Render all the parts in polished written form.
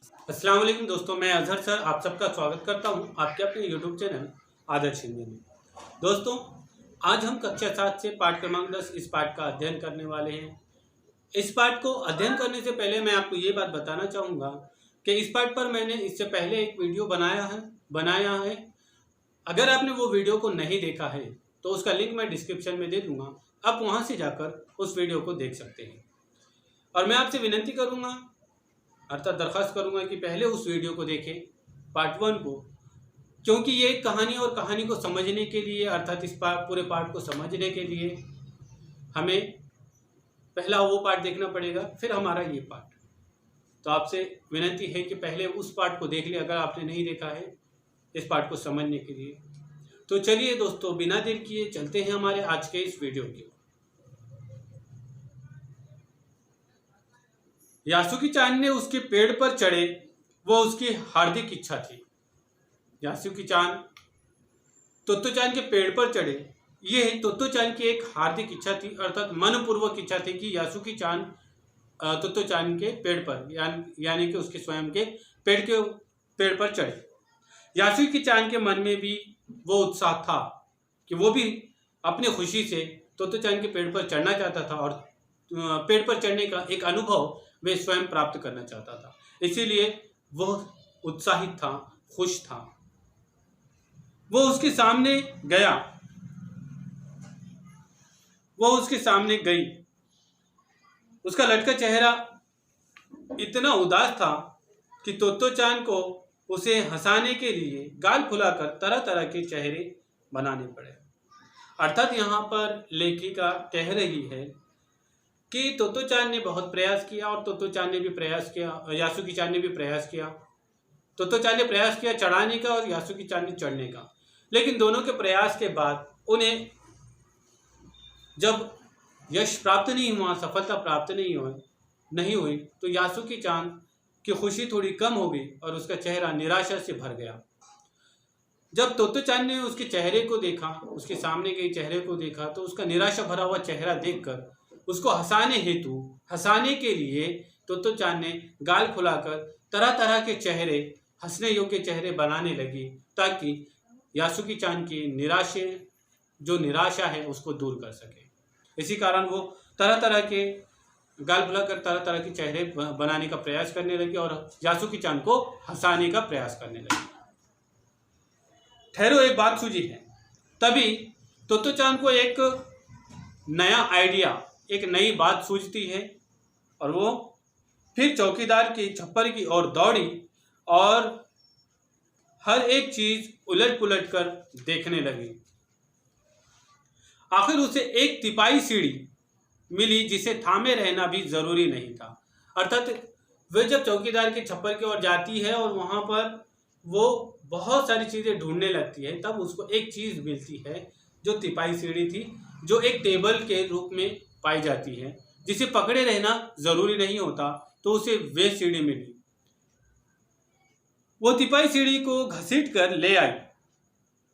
अस्सलाम वालेकुम दोस्तों, मैं अजहर सर आप सबका स्वागत करता हूं आपके अपने यूट्यूब चैनल आदर्श हिंदी में। दोस्तों, आज हम कक्षा 7 से पाठ क्रमांक 10 इस पाठ का अध्ययन करने वाले हैं। इस पाठ को अध्ययन करने से पहले मैं आपको ये बात बताना चाहूँगा कि इस पाठ पर मैंने इससे पहले एक वीडियो बनाया है। अगर आपने वो वीडियो को नहीं देखा है तो उसका लिंक मैं डिस्क्रिप्शन में दे दूँगा, आप वहाँ से जाकर उस वीडियो को देख सकते हैं। और मैं आपसे विनती करूँगा अर्थात दरख्वास्त करूंगा कि पहले उस वीडियो को देखें, पार्ट 1 को, क्योंकि ये कहानी और कहानी को समझने के लिए अर्थात इस पूरे पार्ट को समझने के लिए हमें पहला वो पार्ट देखना पड़ेगा, फिर हमारा ये पार्ट। तो आपसे विनती है कि पहले उस पार्ट को देख ले अगर आपने नहीं देखा है इस पार्ट को समझने के लिए। तो चलिए दोस्तों, बिना देर किए चलते हैं हमारे आज के इस वीडियो की। यासुकी चान ने उसके पेड़ पर चढ़े, वो उसकी हार्दिक इच्छा थी। यासुकी चान तोत्तो चान के पेड़ पर चढ़े, ये तोत्तो चान की एक हार्दिक इच्छा थी, अर्थात मनपूर्वक इच्छा थी कि यासुकी चान तोत्तो चान के पेड़ पर यानी कि उसके स्वयं के पेड़ पर चढ़े। यासुकी चान के मन में भी वो उत्साह था कि वो भी अपनी खुशी से तोत्तो चान के पेड़ पर चढ़ना चाहता था और पेड़ पर चढ़ने का एक अनुभव वे स्वयं प्राप्त करना चाहता था। इसीलिए वह उत्साहित था, खुश था। वो उसके सामने गया, वो उसके सामने गई। उसका लटका चेहरा इतना उदास था कि तोत्तो चान को उसे हंसाने के लिए गाल फुलाकर तरह तरह के चेहरे बनाने पड़े। अर्थात यहाँ पर लेखिका कह रही है कि तोत्तो चान ने बहुत प्रयास किया और तोत्तो चान ने भी प्रयास किया, यासुकी चान ने भी प्रयास किया। तोत्तो चान ने प्रयास किया चढ़ाने का और यासुकी चान ने चढ़ने का, लेकिन दोनों के प्रयास के बाद उन्हें जब यश प्राप्त नहीं हुआ, सफलता प्राप्त नहीं हुई तो यासुकी चान की खुशी थोड़ी कम हो गई और उसका चेहरा निराशा से भर गया। जब तोत्तो चान ने उसके चेहरे को देखा, उसके सामने के चेहरे को देखा, तो उसका निराशा भरा हुआ चेहरा देखकर उसको हंसाने के लिए तोत्तो चान ने गाल फुलाकर तरह तरह के चेहरे, हंसने योग्य चेहरे बनाने लगी ताकि यासुकी चान की निराशा है उसको दूर कर सके। इसी कारण वो तरह तरह के गाल फुलाकर तरह तरह के चेहरे बनाने का प्रयास करने लगी और यासुकी चान को हंसाने का प्रयास करने लगी। ठहरो, एक बात सूझी है। तभी तोत्तो चान को एक नया आइडिया, एक नई बात सूझती है और वो फिर चौकीदार की छप्पर की ओर दौड़ी और हर एक चीज उलट पुलट कर देखने लगी। आखिर उसे एक तिपाई सीढ़ी मिली जिसे थामे रहना भी जरूरी नहीं था। अर्थात वे जब चौकीदार के छप्पर की ओर जाती है और वहां पर वो बहुत सारी चीजें ढूंढने लगती है, तब उसको एक चीज मिलती है जो तिपाई सीढ़ी थी, जो एक टेबल के रूप में पाई जाती है, जिसे पकड़े रहना जरूरी नहीं होता, तो उसे वे सीढ़ी मिली। वो तिपाई सीढ़ी को घसीट कर ले आई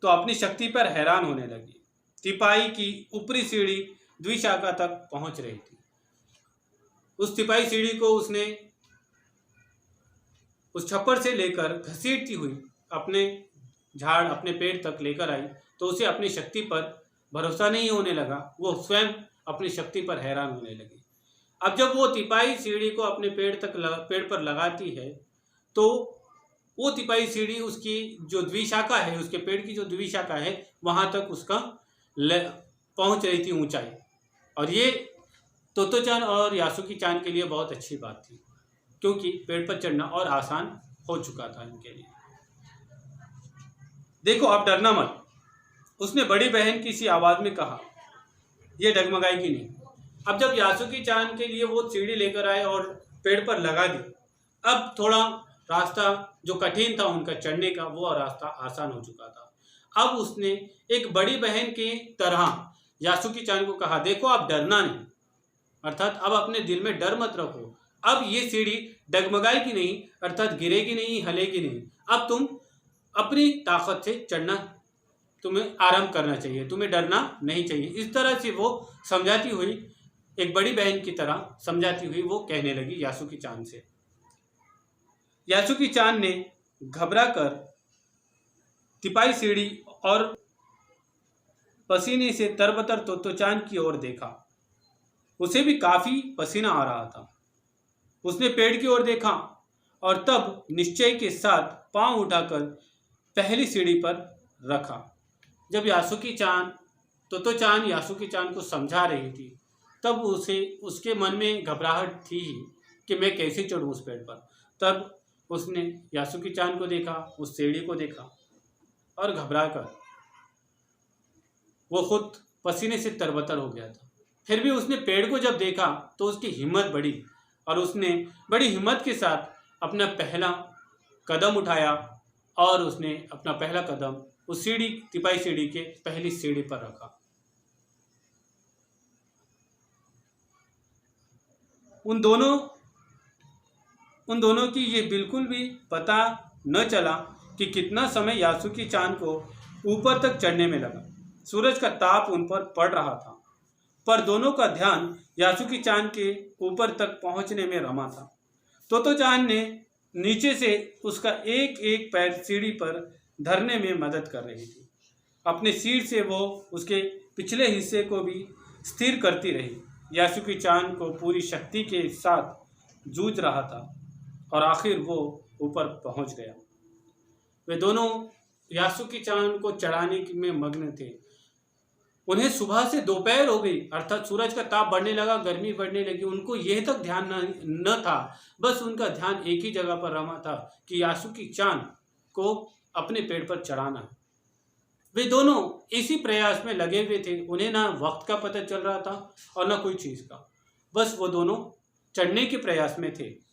तो अपनी शक्ति पर हैरान होने लगी। तिपाई की ऊपरी सीढ़ी द्विशाखा तक पहुंच रही थी। उस तिपाई सीढ़ी को उसने उस छप्पर से लेकर घसीटती हुई अपने पेड़ तक लेकर आई तो उसे अपनी शक्ति पर भरोसा नहीं होने लगा। वो स्वयं अपनी शक्ति पर हैरान होने लगी। अब जब वो तिपाई सीढ़ी को अपने पेड़ पर लगाती है तो वो तिपाई सीढ़ी उसकी जो द्विशाखा है, उसके पेड़ की जो द्विशाखा है, वहां तक उसका पहुंच रही थी ऊंचाई। और ये तोत्तो चान और यासुकी चान के लिए बहुत अच्छी बात थी, क्योंकि पेड़ पर चढ़ना और आसान हो चुका था इनके लिए। देखो, आप डरना मत, उसने बड़ी बहन की सी आवाज में कहा। ये डगमगाएगी नहीं। अब जब यासुकी चान के लिए वो सीढ़ी लेकर आए और पेड़ पर लगा दी, अब थोड़ा रास्ता जो कठिन था उनका चढ़ने का, वो रास्ता आसान हो चुका था। अब उसने एक बड़ी बहन की तरह यासुकी चान को कहा, देखो आप डरना नहीं, अर्थात अब अपने दिल में डर मत रखो। अब ये सीढ़ी डगमगाएगी नहीं, अर्थात गिरेगी नहीं, हलेगी नहीं। अब तुम अपनी ताकत से चढ़ना, तुम्हें आराम करना चाहिए, तुम्हें डरना नहीं चाहिए। इस तरह से वो समझाती हुई, एक बड़ी बहन की तरह समझाती हुई वो कहने लगी यासुकी चान से। यासुकी चान ने घबरा कर तिपाई सीढ़ी और पसीने से तरबतर तोतो चान की ओर देखा। उसे भी काफी पसीना आ रहा था। उसने पेड़ की ओर देखा और तब निश्चय के साथ पांव उठाकर पहली सीढ़ी पर रखा। जब यासुकी चान तोतो चान यासुकी चान को समझा रही थी, तब उसे उसके मन में घबराहट थी कि मैं कैसे चढ़ूं उस पेड़ पर। तब उसने यासुकी चान को देखा, उस सीढ़ी को देखा और घबरा कर वो खुद पसीने से तरबतर हो गया था। फिर भी उसने पेड़ को जब देखा तो उसकी हिम्मत बढ़ी और उसने बड़ी हिम्मत के साथ अपना पहला कदम उठाया और उसने अपना पहला कदम उस सीढ़ी तिपाई सीढ़ी के पहली सीढ़ी पर रखा। उन दोनों की ये बिल्कुल भी पता न चला कि कितना समय यासुकी चान को ऊपर तक चढ़ने में लगा। सूरज का ताप उन पर पड़ रहा था, पर दोनों का ध्यान यासुकी चान के ऊपर तक पहुंचने में रमा था। तोतो चान ने नीचे से उसका एक एक पैर सीढ़ी पर धरने में मदद कर रही थी। अपने सीट से वो उसके पिछले हिस्से को भी स्थिर करती रही। यासुकी चान को पूरी शक्ति के साथ जूझ रहा था और आखिर वो ऊपर पहुंच गया। वे दोनों यासुकी चान को चढ़ाने में मग्न थे। उन्हें सुबह से दोपहर हो गई, अर्थात सूरज का ताप बढ़ने लगा, गर्मी बढ़ने लगी। उनको यह तक ध्यान न था, बस उनका ध्यान एक ही जगह पर रमा था कि यासुकी चान को अपने पेड़ पर चढ़ाना है। वे दोनों इसी प्रयास में लगे हुए थे। उन्हें ना वक्त का पता चल रहा था और ना कोई चीज का, बस वो दोनों चढ़ने के प्रयास में थे।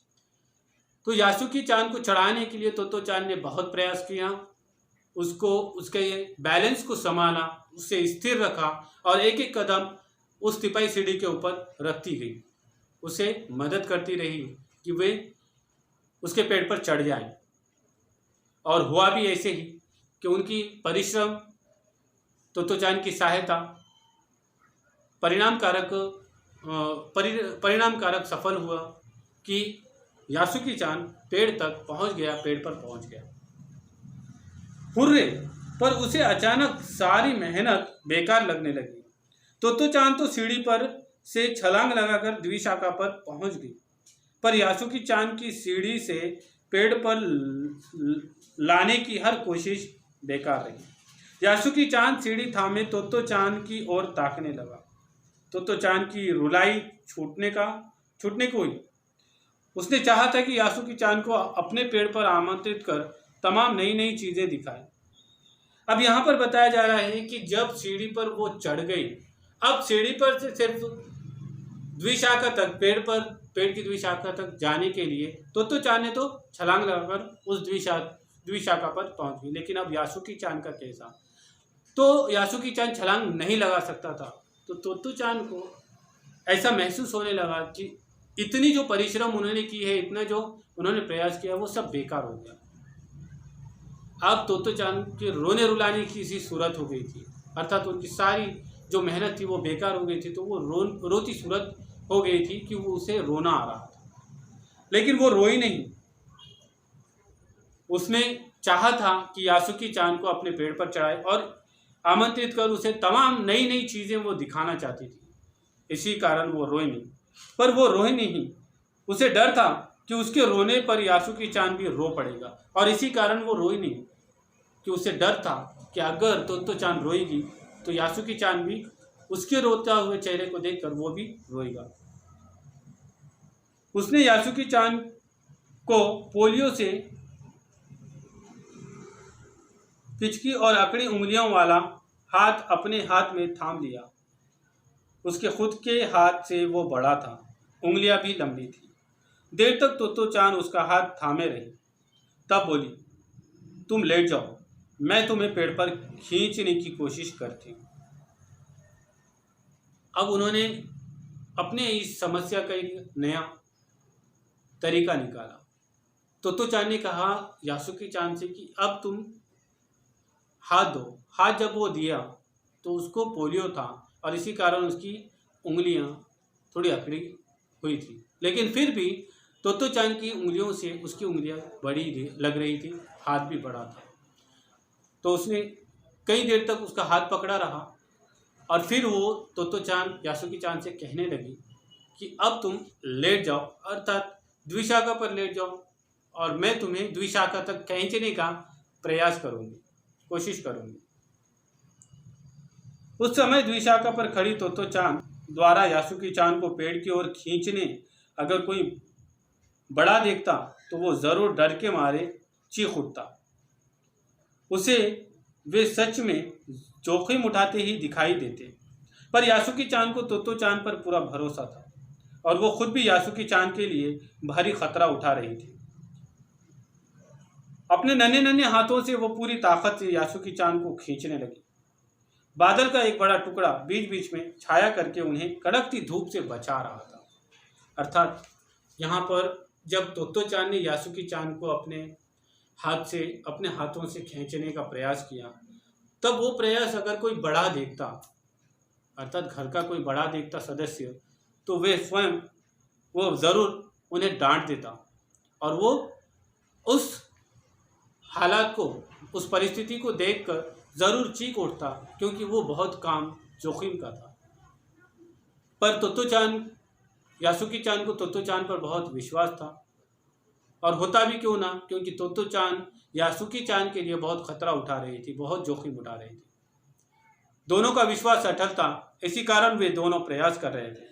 तो यासुकी चान को चढ़ाने के लिए तोतो चान ने बहुत प्रयास किया, उसको उसके बैलेंस को संभाला, उसे स्थिर रखा और एक एक कदम उस तिपाई सीढ़ी के ऊपर रखती गई, उसे मदद करती रही कि वे उसके पेड़ पर चढ़ जाएं। और हुआ भी ऐसे ही कि उनकी परिश्रम, तोतो चान की सहायता परिणामकारक सफल हुआ कि यासुकी चान पेड़ तक पहुंच गया, पेड़ पर पहुंच गया। हुर्रे! पर उसे अचानक सारी मेहनत बेकार लगने लगी। तोतो चान तो सीढ़ी पर से छलांग लगाकर द्विशाखा पर पहुंच गई, पर यासुकी चान की सीढ़ी से पेड़ पर लाने की हर कोशिश बेकार रही। यासुकी चान सीढ़ी थामे तोतो चान की ओर ताकने लगा। तोतो चान की रुलाई छूटने को हुई। उसने चाहा था कि यासुकी चान को अपने पेड़ पर आमंत्रित कर तमाम नई नई चीजें दिखाए। अब यहाँ पर बताया जा रहा है कि जब सीढ़ी पर वो चढ़ गई, अब सीढ़ी पर से सिर्फ द्विशाखा तक, पेड़ की द्विशाखा तक जाने के लिए तोतो चान ने तो छलांग लगाकर उस द्विशाखा पर पहुंच गई। लेकिन अब यासुकी चान का कैसा? तो यासुकी चान छलांग नहीं लगा सकता था। तो तोतो चान को ऐसा महसूस होने लगा कि इतनी जो परिश्रम उन्होंने की है, इतना जो उन्होंने प्रयास किया, वो सब बेकार हो गया। अब तोतो चान के रोने रुलाने की सी सूरत हो गई थी, अर्थात उनकी सारी जो मेहनत थी वो बेकार हो गई थी। तो वो रोती सूरत हो गई थी कि वो उसे रोना आ रहा था, लेकिन वो रोई नहीं। उसने चाहा था कि यासुकी चान को अपने पेड़ पर चढ़ाए और आमंत्रित कर उसे तमाम नई नई चीजें वो दिखाना चाहती थी। इसी कारण वो रोई नहीं। पर वो रोई नहीं, उसे डर था कि उसके रोने पर यासुकी चान भी रो पड़ेगा, और इसी कारण वो रोई नहीं कि उसे डर था कि अगर तोतो चान रोएगी तो यासुकी चान भी उसके रोता हुए चेहरे को देखकर वो भी रोएगा। उसने यासुकी चान को पोलियो से पिचकी और अकड़ी उंगलियों वाला हाथ अपने हाथ में थाम लिया। उसके खुद के हाथ से वो बड़ा था, उंगलियां भी लंबी थी। देर तक तोतो चान उसका हाथ थामे रही, तब बोली, तुम लेट जाओ, मैं तुम्हें पेड़ पर खींचने की कोशिश करती हूँ। अब उन्होंने अपने इस समस्या का एक नया तरीका निकाला। तोतो चान ने कहा यासुकी चान से कि अब तुम हाथ दो। हाथ जब वो दिया तो उसको पोलियो था और इसी कारण उसकी उंगलियां थोड़ी अकड़ी हुई थी, लेकिन फिर भी तोतो चान की उंगलियों से उसकी उंगलियां बड़ी लग रही थी, हाथ भी बड़ा था। तो उसने कई देर तक उसका हाथ पकड़ा रहा और फिर वो तोतो चान यासुकी चान से कहने लगी कि अब तुम लेट जाओ, अर्थात द्विशाखा पर लेट जाओ और मैं तुम्हें द्विशाखा तक खींचने का प्रयास करूंगी, कोशिश करूंगी। उस समय द्विशाखा पर खड़ी तोतो चान द्वारा यासुकी चान को पेड़ की ओर खींचने अगर कोई बड़ा देखता तो वो जरूर डर के मारे चीख उठता। उसे वे सच में जोखिम उठाते ही दिखाई देते। पर यासुकी चान को तोतो चान पर पूरा भरोसा था और वो खुद भी यासुकी चान के लिए भारी खतरा उठा रही थी। अपने नन्हे नन्हे हाथों से वो पूरी ताकत से यासुकी चान को खींचने लगी। बादल का एक बड़ा टुकड़ा बीच बीच में छाया करके उन्हें कड़कती धूप से बचा रहा था। अर्थात यहाँ पर जब तोतो चान ने यासुकी चान को अपने हाथों से खींचने का प्रयास किया, तब वो प्रयास अगर कोई बड़ा देखता, अर्थात घर का कोई बड़ा देखता सदस्य, तो वे स्वयं वो जरूर उन्हें डांट देता और वो उस हालात को, उस परिस्थिति को देखकर जरूर चीख उठता, क्योंकि वो बहुत काम जोखिम का था। पर यासुकी चान को तोतो चान पर बहुत विश्वास था, और होता भी क्यों ना, क्योंकि तोतो चान यासुकी चान के लिए बहुत खतरा उठा रही थी, बहुत जोखिम उठा रही थी। दोनों का विश्वास अटल था, इसी कारण वे दोनों प्रयास कर रहे थे।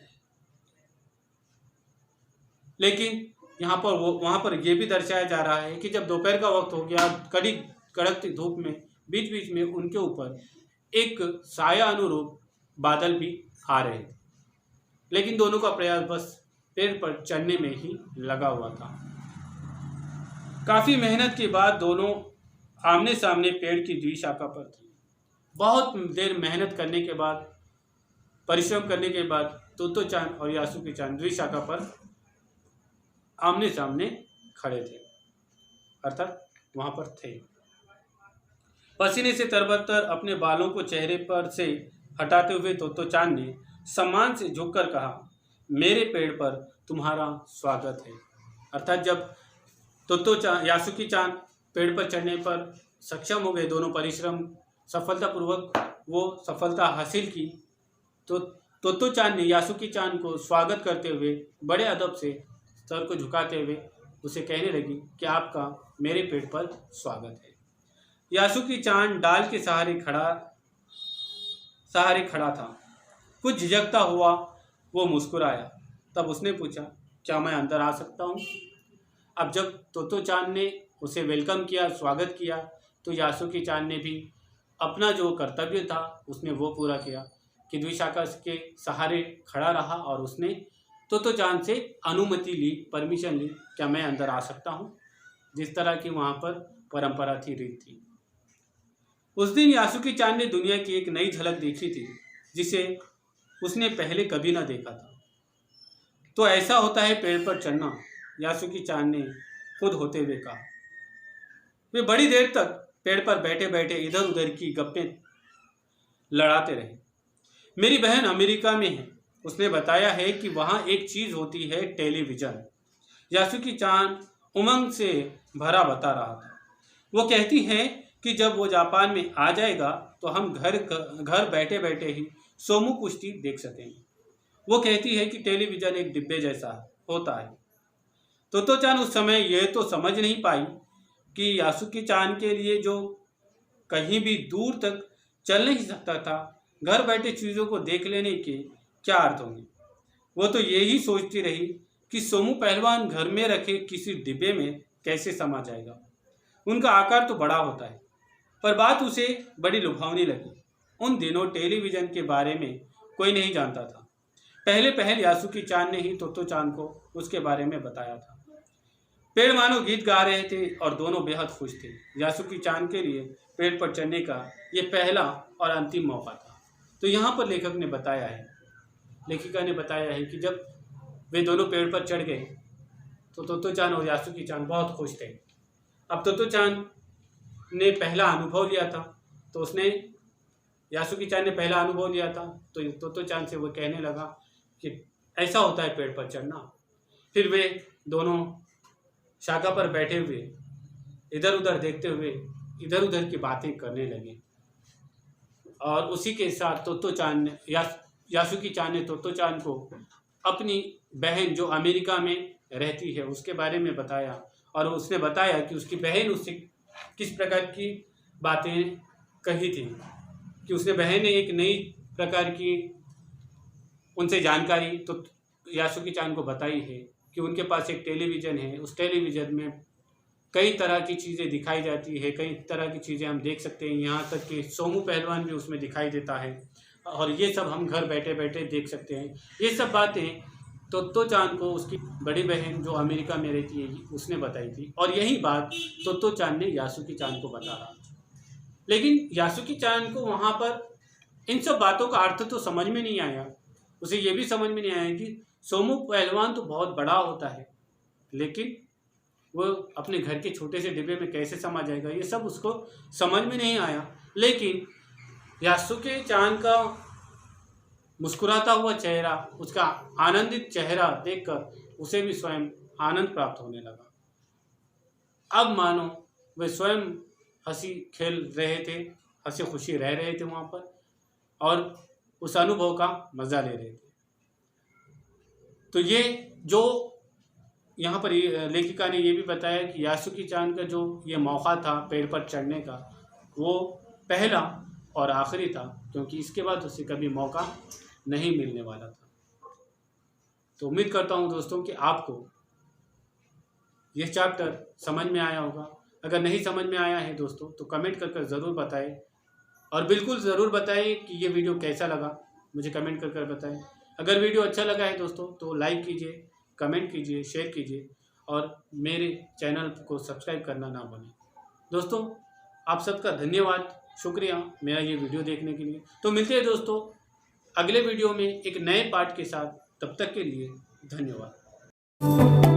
लेकिन वहां पर यह भी दर्शाया जा रहा है कि जब दोपहर का वक्त हो गया, कड़कती धूप में बीच बीच में उनके ऊपर एक साया अनुरूप बादल भी आ रहे थे। लेकिन दोनों का प्रयास बस पेड़ पर चढ़ने में ही लगा हुआ था। काफी मेहनत के बाद दोनों आमने सामने पेड़ की द्विशाखा पर थे। बहुत देर मेहनत करने के बाद, परिश्रम करने के बाद तोतो चान और यासुकी चान द्विशाखा पर आमने सामने खड़े थे, अर्थात वहां पर थे। पसीने से तरबतर अपने बालों को चेहरे पर से हटाते हुए तोतो चान ने सम्मान से झुककर कहा, मेरे पेड़ पर तुम्हारा स्वागत है। अर्थात जब यासुकी चान पेड़ पर चढ़ने पर सक्षम हो गए, दोनों परिश्रम सफलतापूर्वक वो सफलता हासिल की, तो तोतो चान ने यासुकी चान को स्वागत करते हुए बड़े अदब से सर को झुकाते हुए उसे कहने लगी कि आपका मेरे पेड़ पर स्वागत है। यासुकी चान डाल के सहारे खड़ा था। कुछ झिझकता हुआ वो मुस्कुराया। तब उसने पूछा, क्या मैं अंदर आ सकता हूँ? अब जब तोतो चान ने उसे वेलकम किया, स्वागत किया, तो यासुकी चान ने भी अपना जो कर्तव्य था उसने वो पूरा किया कि द्विशाखा के सहारे खड़ा रहा और उसने तोतो चान से अनुमति ली, परमिशन ली, क्या मैं अंदर आ सकता हूँ, जिस तरह की वहाँ पर परंपरा थी, रीत थी। उस दिन यासुकी चान ने दुनिया की एक नई झलक देखी थी जिसे उसने पहले कभी ना देखा था। तो ऐसा होता है पेड़ पर चढ़ना, यासुकी चान ने खुद होते हुए कहा। वे बड़ी देर तक पेड़ पर बैठे बैठे इधर उधर की गप्पें लड़ाते रहे। मेरी बहन अमेरिका में है, उसने बताया है कि वहाँ एक चीज़ होती है, टेलीविज़न। यासुकी चान उमंग से भरा बता रहा था। वो कहती है कि जब वो जापान में आ जाएगा तो हम घर बैठे बैठे ही सोमू कुश्ती देख सकेंगे। वो कहती है कि टेलीविज़न एक डिब्बे जैसा होता है। तोतो चान उस समय यह तो समझ नहीं पाई कि यासुकी चान के लिए जो कहीं भी दूर तक चल नहीं सकता था, घर बैठे चीज़ों को देख लेने के क्या अर्थ होंगे। वो तो यही सोचती रही कि सोमू पहलवान घर में रखे किसी डिब्बे में कैसे समा जाएगा। उनका आकार तो बड़ा होता है, पर बात उसे बड़ी लुभावनी लगी। उन दिनों टेलीविज़न के बारे में कोई नहीं जानता था। पहले यासुकी चान ने ही तोतो चान को उसके बारे में बताया था। पेड़ मानो गीत गा रहे थे और दोनों बेहद खुश थे। यासुकी चान के लिए पेड़ पर चढ़ने का ये पहला और अंतिम मौका था। तो यहाँ पर लेखिका ने बताया है कि जब वे दोनों पेड़ पर चढ़ गए तो तोतो चान और यासुकी चान बहुत खुश थे। अब तोतो चान ने पहला अनुभव लिया था, तो यासुकी चान ने पहला अनुभव लिया था, तो तोतो चान से वो कहने लगा कि ऐसा होता है पेड़ पर चढ़ना। फिर वे दोनों शाखा पर बैठे हुए इधर उधर देखते हुए इधर उधर की बातें करने लगे। और उसी के साथ तोत्तो चान ने यासुकी चान ने तोत्तो चान को अपनी बहन जो अमेरिका में रहती है उसके बारे में बताया, और उसने बताया कि उसकी बहन उससे किस प्रकार की बातें कही थी, कि उसने बहन ने एक नई प्रकार की उनसे जानकारी तो यासुकी चान को बताई है कि उनके पास एक टेलीविज़न है, उस टेलीविज़न में कई तरह की चीज़ें दिखाई जाती है, कई तरह की चीज़ें हम देख सकते हैं, यहाँ तक कि सोमू पहलवान भी उसमें दिखाई देता है, और ये सब हम घर बैठे बैठे देख सकते हैं। ये सब बातें तोत्तो चान को उसकी बड़ी बहन जो अमेरिका में रहती है उसने बताई थी, और यही बात तोत्तो चान ने यासुकी चान को बताया। लेकिन यासुकी चान को वहाँ पर इन सब बातों का अर्थ तो समझ में नहीं आया। उसे ये भी समझ में नहीं आया कि सोमू पहलवान तो बहुत बड़ा होता है, लेकिन वो अपने घर के छोटे से डिब्बे में कैसे समा जाएगा, ये सब उसको समझ में नहीं आया। लेकिन यासुकी चान का मुस्कुराता हुआ चेहरा, उसका आनंदित चेहरा देखकर उसे भी स्वयं आनंद प्राप्त होने लगा। अब मानो वे स्वयं हंसी खेल रहे थे, हंसी खुशी रह रहे थे वहाँ पर, और उस अनुभव का मज़ा ले रहे थे। तो ये जो यहाँ पर लेखिका ने ये भी बताया कि यासुकी चान का जो ये मौका था पेड़ पर चढ़ने का, वो पहला और आखिरी था, क्योंकि इसके बाद उसे कभी मौका नहीं मिलने वाला था। तो उम्मीद करता हूँ दोस्तों कि आपको ये चैप्टर समझ में आया होगा। अगर नहीं समझ में आया है दोस्तों तो कमेंट कर ज़रूर बताएं, और बिल्कुल ज़रूर बताएं कि ये वीडियो कैसा लगा, मुझे कमेंट कर बताएं। अगर वीडियो अच्छा लगा है दोस्तों तो लाइक कीजिए, कमेंट कीजिए, शेयर कीजिए, और मेरे चैनल को सब्सक्राइब करना ना भूलें। दोस्तों आप सबका धन्यवाद, शुक्रिया मेरा ये वीडियो देखने के लिए। तो मिलते हैं दोस्तों अगले वीडियो में एक नए पार्ट के साथ, तब तक के लिए धन्यवाद।